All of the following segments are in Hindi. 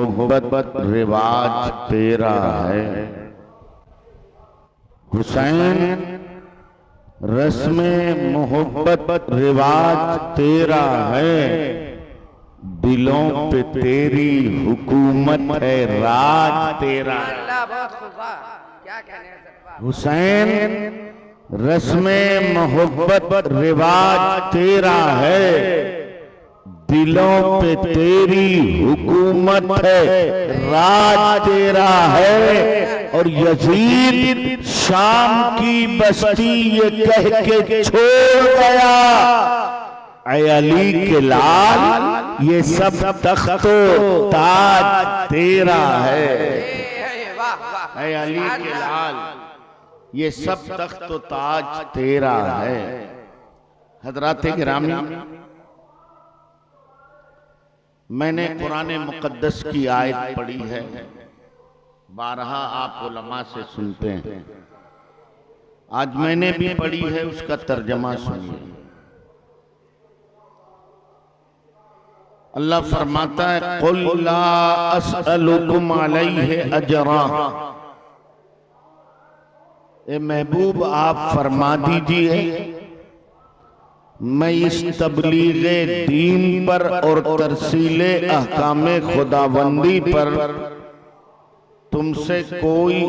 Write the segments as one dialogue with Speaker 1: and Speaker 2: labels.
Speaker 1: मोहब्बत रिवाज तेरा है। हुसैन रस्म मोहब्बत रिवाज तेरा है, दिलों पे तेरी हुकूमत है, राज तेरा।
Speaker 2: क्या कहने हैं
Speaker 1: हुसैन रस्म मोहब्बत रिवाज तेरा है, दिलों पे तेरी हुकूमत है, राज तेरा है। और यजीद शाम की बस्ती ये कह के छोड़ गया, ऐ अली के लाल ये सब तख्तो ताज तेरा है। ऐ अली के लाल ये सब तख्तो ताज तेरा है। हजरात गिरामी, मैंने कुरान मुकद्दस की आयत पढ़ी है, बारहा आप उलमा से सुनते हैं, आज मैंने भी पढ़ी है, उसका तर्जमा सुनिए। अल्लाह फरमाता है, कुल ला अस्अलुकुम अलैहि अजरा। ए महबूब आप फरमा दीजिए, मैं इस तबलीगे दीन पर और तरसीले अहकामे खुदाबंदी पर तुमसे कोई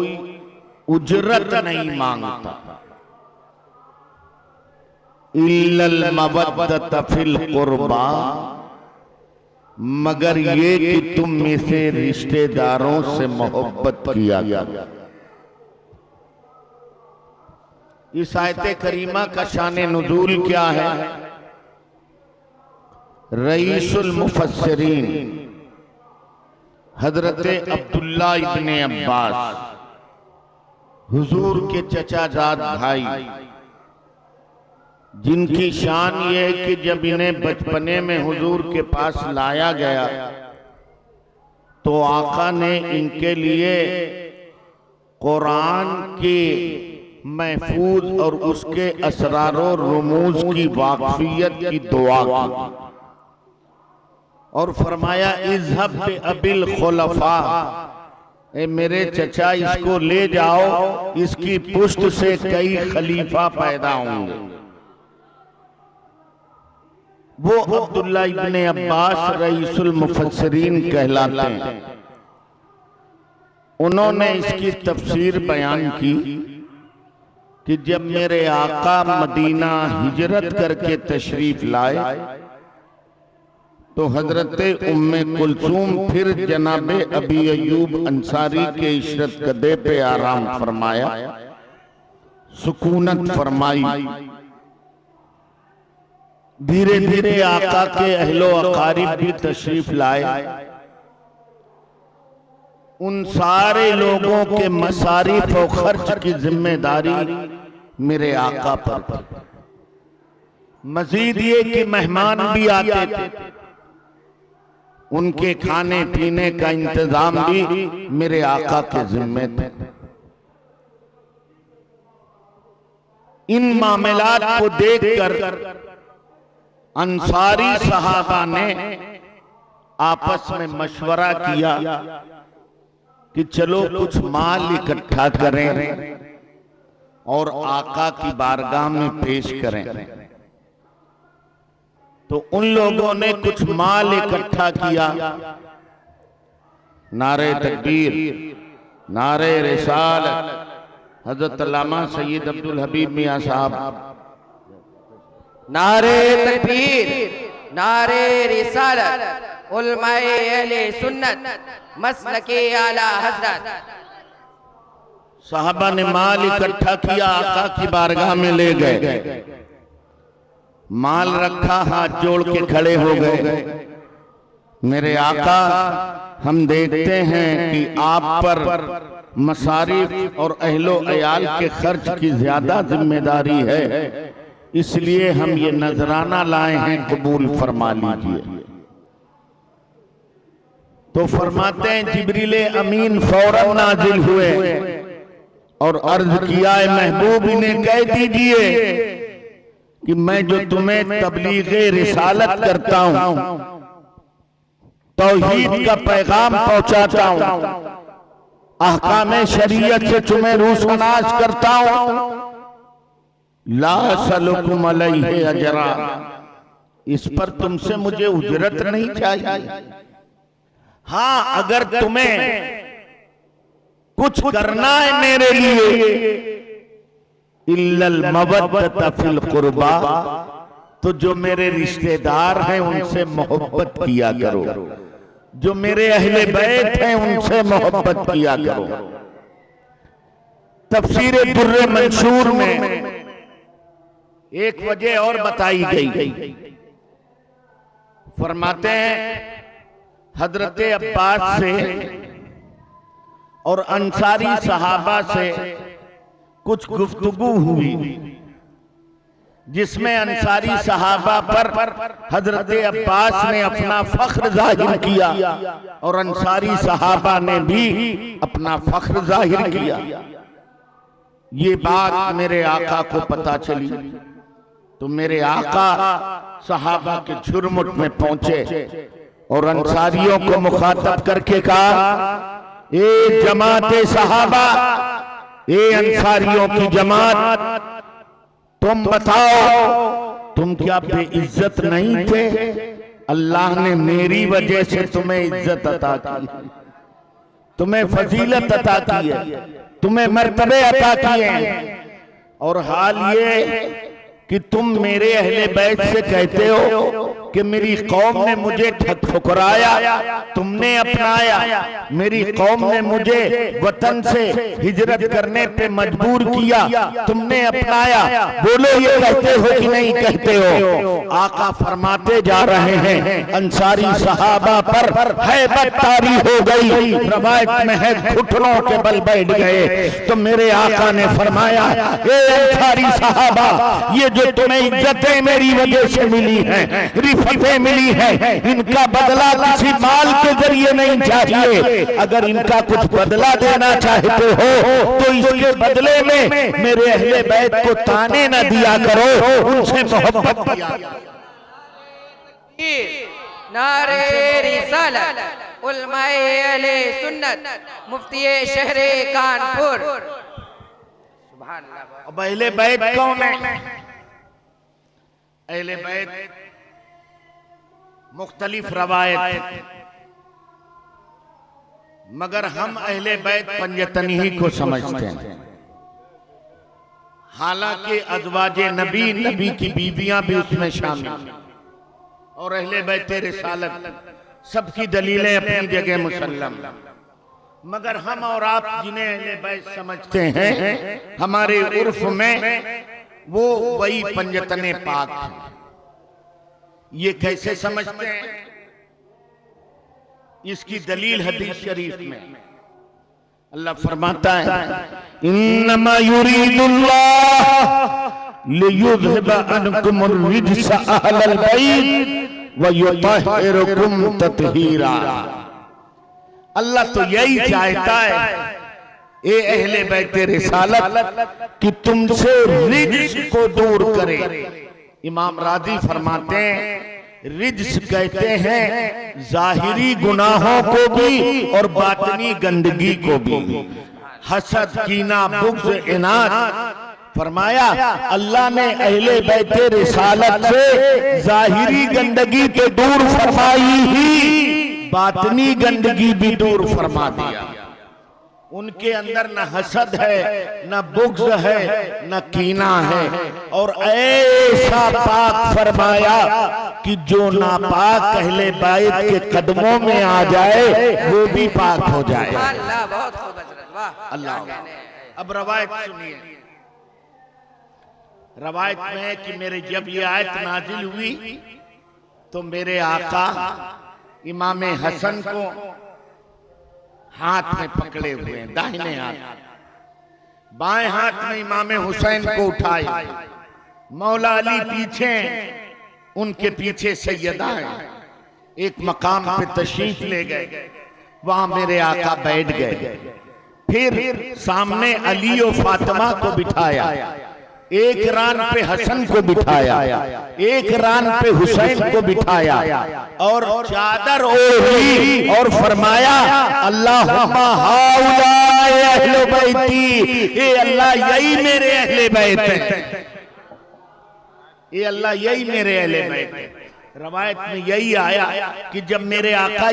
Speaker 1: उजरत नहीं मांगता, इल्लल मवद्दत फिल कुर्बा, मगर ये कि तुम में से रिश्तेदारों से मोहब्बत किया गया। इस आयत करीमा का शान नुज़ूल क्या है? रईसुल मुफस्सिरीन हजरत अब्दुल्ला इब्ने अब्बास, हुजूर के चचाजाद भाई, जिनकी शान ये है कि जब इन्हें बचपने में हुजूर के पास लाया गया तो आका ने इनके लिए कुरान की महफूज और उसके असरार और रुमूज की वाकफियत की दुआ की और फरमाया, इज़हब बिअबिल खुलफा, ए मेरे चचा इसको ले जाओ, इसकी पुष्ट से कई खलीफा पैदा होंगे। वो अब्दुल्ला इब्ने अब्बास रईसुल मुफस्सिरीन कहलाते हैं। उन्होंने इसकी तफसीर बयान की कि जब मेरे आका मदीना हिजरत करके तशरीफ लाए तो हजरत उम्मे कुलसूम फिर जनाबे अबी अयूब अंसारी के इशरत कदे पे आराम फरमाया, सुकूनत फरमाई। धीरे धीरे आका के अहलो अकारिब भी तशरीफ लाए। उन सारे लोगों के मसारिफ और खर्च की जिम्मेदारी मेरे आका पर थी। मजीद ये कि मेहमान भी आते थे, उनके खाने पीने का इंतजाम भी मेरे आका के जिम्मे थे। इन मामलात को देखकर अंसारी सहाबा ने आपस में मशवरा किया कि चलो कुछ माल इकट्ठा करें और आका की बारगाह में पेश करें। तो उन लोगों ने कुछ माल इकट्ठा किया। नारे तकबीर, नारे रिसालत, हजरत अल्लामा सैयद अब्दुल हबीब मियां साहब,
Speaker 2: नारे तकबीर, नारे रिसालत, उलमाए अहले सुन्नत, मसलके आला हजरत।
Speaker 1: साहबा ने माल इकट्ठा किया, आका की बारगाह में ले गए, माल रखा, हाथ जोड़ के खड़े हो गए। मेरे आका, हम देखते हैं कि आप पर मसारिफ और अहलो अयाल के खर्च की ज्यादा जिम्मेदारी है, इसलिए हम ये नजराना लाए हैं, कबूल फरमा लीजिए। तो फरमाते हैं जिब्रील अमीन फौरन नाजिल हुए और अर्ज किया, महबूब इन्हें कह दीजिए कि मैं जो तुम्हें तबलीगे रिसालत करता हूं तौहीद का पैगाम पहुंचाता हूं, अहकाम शरीयत से तुम्हें रूसनाश करता हूं। ला सलुकुम अलैहि अजरा, इस पर तुमसे मुझे उजरत नहीं चाहिए। हाँ, अगर तुम्हें कुछ करना है मेरे लिए, इल्लल मवद्दत फिल कुर्बा, तो जो मेरे रिश्तेदार हैं उनसे मोहब्बत किया करो, जो मेरे अहले बैत हैं उनसे मोहब्बत किया करो। तफसीर दुर्र मंशूर में एक वजह और बताई गई। फरमाते हैं हजरत अब्बास से और अंसारी सहाबा से कुछ गुफ्तगू हुई, जिसमें अंसारी सहाबा पर हजरत अब्बास ने अपना फख्र जाहिर किया और अंसारी सहाबा ने भी अपना फख्र जाहिर किया। ये बात मेरे आका को पता चली तो मेरे आका सहाबा के झुरमुट में पहुंचे और अंसारियों को मुखातब करके कहा, ए जमाते सहाबा, ए अंसारियों की जमात, तुम बताओ तुम क्या बेइज्जत नहीं थे? अल्लाह ने मेरी वजह से तुम्हें इज्जत अता की, तुम्हें फजीलत अता की है, तुम्हें मर्तबे अता किए हैं। और हाल ये कि तुम मेरे अहले बैत से कहते हो कि मेरी कौम ने मुझे ठुकराया, तुमने अपनाया, मेरी कौम ने मुझे वतन से हिजरत करने पे मजबूर किया, तुमने अपनाया। बोलो ये कहते हो कि नहीं कहते हो? आका फरमाते जा रहे हैं, अंसारी सहाबा पर हैबत तारी हो गई, रवायत में है घुटनों के बल बैठ गए। तो मेरे आका ने फरमाया, ए अंसारी सहाबा, ये जो तुम्हें इज्जतें मेरी वजह से मिली हैं, रिफतें मिली हैं, इनका बदला किसी माल के जरिए नहीं चाहिए। अगर इनका कुछ बदला देना चाहते हो तो इसके बदले में मेरे अहले बैत को ताने न दिया करो, उनसे मोहब्बत किया करो।
Speaker 2: नारे रिसालत उलमाए अहले सुन्नत मुफ्ती शहरे कानपुर। सुभान अल्लाह।
Speaker 1: अब अहले बैत कौन है? अहले बैत मुख्तलिफ रवायत, मगर हम अहले बैत पंजतनी ही को समझते हैं। हालांकि अज़वाजे नबी, नबी की बीबियां भी उसमें शामिल और अहले बैत रिसालत, सबकी दलीलें अपनी जगह मुसल्लम। मगर हम और आप जिन्हें अहले बैत समझते हैं, हमारे उर्फ में वो वही पंजतने पाक हैं। ये कैसे समझते हैं? इसकी दलील हदीस शरीफ में अल्लाह फरमाता है, इन्नमा युरीदुल्लाह लियुज़हिबा अन्कुमुर रिज्स अहलल बैत व युतहिरुकुम तत्हीरा। अल्लाह तो यही चाहता है, ए अहले बैत रिसालत, कि तुमसे रिज्स को दूर करे। इमाम राजी फरमाते हैं, रिज्स कहते हैं जाहिरी गुनाहों को भी और बातनी गंदगी को भी, हसद, कीना, बुग़्ज़, इनाद। फरमाया अल्लाह ने अहले बैत रिसालत से जाहिरी गंदगी तो दूर फरमाई ही, बातनी गंदगी भी दूर फरमा दिया। उनके अंदर न हसद है, न बुग़्ज़ है, न कीना है, और ऐसा पाक फरमाया कि जो नापाक अहले बैत के कदमों में आ जाए वो भी पाक हो जाए।
Speaker 2: अल्लाह बहुत खूब हज़रत, वाह
Speaker 1: अल्लाह। अब रवायत सुनिए, रवायत में है कि मेरे जब ये आयत नाजिल हुई तो मेरे आका इमाम हसन को हाथ में पकड़े हुए हैं, दाहिने हाथ, बाएं हाथ में इमाम हुसैन को उठाए, मौला अली पीछे, उनके पीछे सैयदा है। एक मकाम पे तशरीफ ले गए, वहां मेरे आका बैठ गए। फिर सामने अली और फातिमा को बिठाया, एक रान पे हसन को बिठाया, एक रान पे हुसैन को बिठाया और चादर ओढ़ी और फरमाया अल्लाहुम्मा हाउलाए अहले बैती, ये अल्लाह यही मेरे अहले बैत हैं, ये अल्लाह यही मेरे अहले बैत हैं। रवायत में यही आया कि जब मेरे आका